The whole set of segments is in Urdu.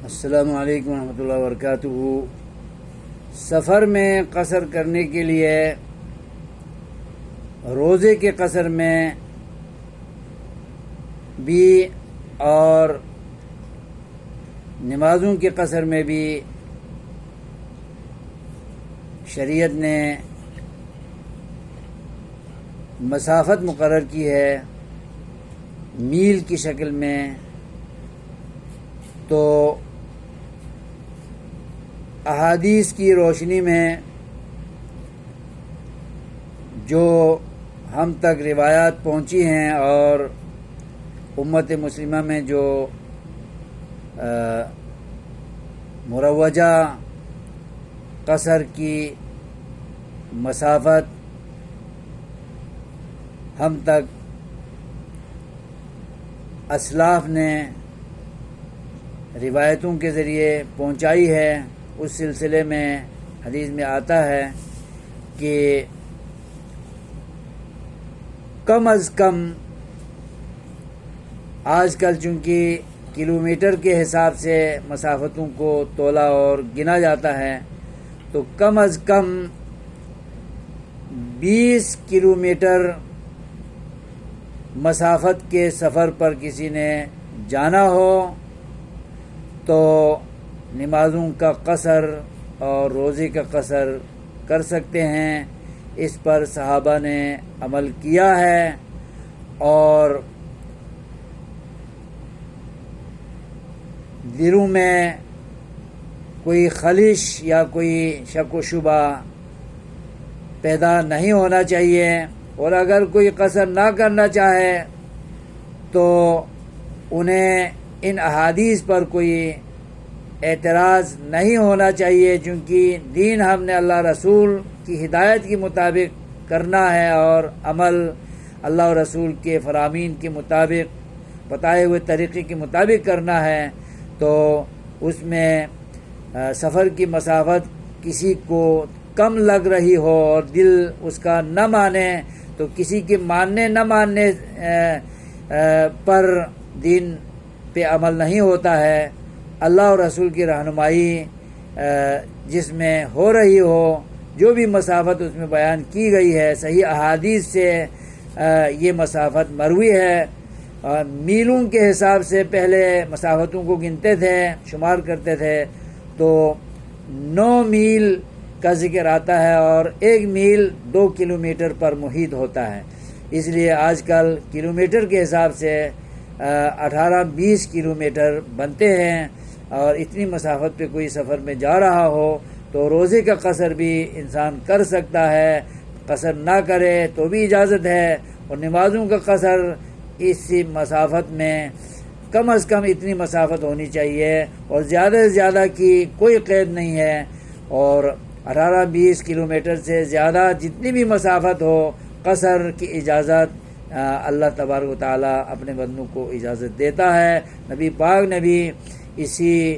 السلام علیکم ورحمۃ اللہ وبرکاتہ۔ سفر میں قصر کرنے کے لیے روزے کے قصر میں بھی اور نمازوں کے قصر میں بھی شریعت نے مسافت مقرر کی ہے میل کی شکل میں۔ تو احادیث کی روشنی میں جو ہم تک روایات پہنچی ہیں اور امت مسلمہ میں جو مروجہ قصر کی مسافت ہم تک اسلاف نے روایتوں کے ذریعے پہنچائی ہے، اس سلسلے میں حدیث میں آتا ہے کہ کم از کم آج کل چونکہ کلومیٹر کے حساب سے مسافتوں کو تولا اور گنا جاتا ہے، تو کم از کم 20 کلومیٹر مسافت کے سفر پر کسی نے جانا ہو تو نمازوں کا قصر اور روزے کا قصر کر سکتے ہیں۔ اس پر صحابہ نے عمل کیا ہے، اور دلوں میں کوئی خلش یا کوئی شک و شبہ پیدا نہیں ہونا چاہیے، اور اگر کوئی قصر نہ کرنا چاہے تو انہیں ان احادیث پر کوئی اعتراض نہیں ہونا چاہیے، چونکہ دین ہم نے اللہ رسول کی ہدایت کے مطابق کرنا ہے اور عمل اللہ و رسول کے فرامین کے مطابق بتائے ہوئے طریقے کے مطابق کرنا ہے۔ تو اس میں سفر کی مسافت کسی کو کم لگ رہی ہو اور دل اس کا نہ مانے، تو کسی کے ماننے نہ ماننے پر دین پہ عمل نہیں ہوتا ہے۔ اللہ اور رسول کی رہنمائی جس میں ہو رہی ہو، جو بھی مسافت اس میں بیان کی گئی ہے، صحیح احادیث سے یہ مسافت مروی ہے۔ میلوں کے حساب سے پہلے مسافتوں کو گنتے تھے، شمار کرتے تھے، تو 9 میل کا ذکر آتا ہے، اور 1 میل 2 کلومیٹر پر محیط ہوتا ہے۔ اس لیے آج کل کلومیٹر کے حساب سے 18-20 کلومیٹر بنتے ہیں، اور اتنی مسافت پہ کوئی سفر میں جا رہا ہو تو روزے کا قصر بھی انسان کر سکتا ہے، قصر نہ کرے تو بھی اجازت ہے، اور نمازوں کا قصر اسی مسافت میں کم از کم اتنی مسافت ہونی چاہیے، اور زیادہ سے زیادہ کی کوئی قید نہیں ہے، اور 18-20 کلومیٹر سے زیادہ جتنی بھی مسافت ہو قصر کی اجازت اللہ تبارک و تعالیٰ اپنے بندوں کو اجازت دیتا ہے۔ نبی پاک نے بھی اسی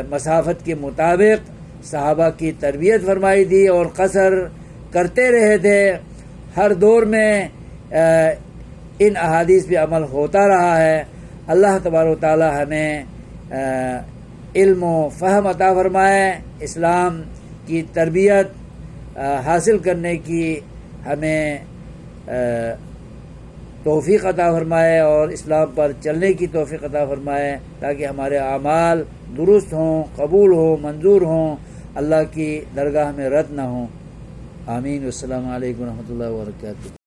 مسافت کے مطابق صحابہ کی تربیت فرمائی تھی اور قصر کرتے رہے تھے۔ ہر دور میں ان احادیث پہ عمل ہوتا رہا ہے۔ اللہ تبارک و تعالیٰ ہمیں علم و فہم عطا فرمائے، اسلام کی تربیت حاصل کرنے کی ہمیں توفیق عطا فرمائے، اور اسلام پر چلنے کی توفیق عطا فرمائے، تاکہ ہمارے اعمال درست ہوں، قبول ہوں، منظور ہوں، اللہ کی درگاہ میں رد نہ ہوں۔ آمین۔ السلام علیکم ورحمۃ اللہ وبرکاتہ۔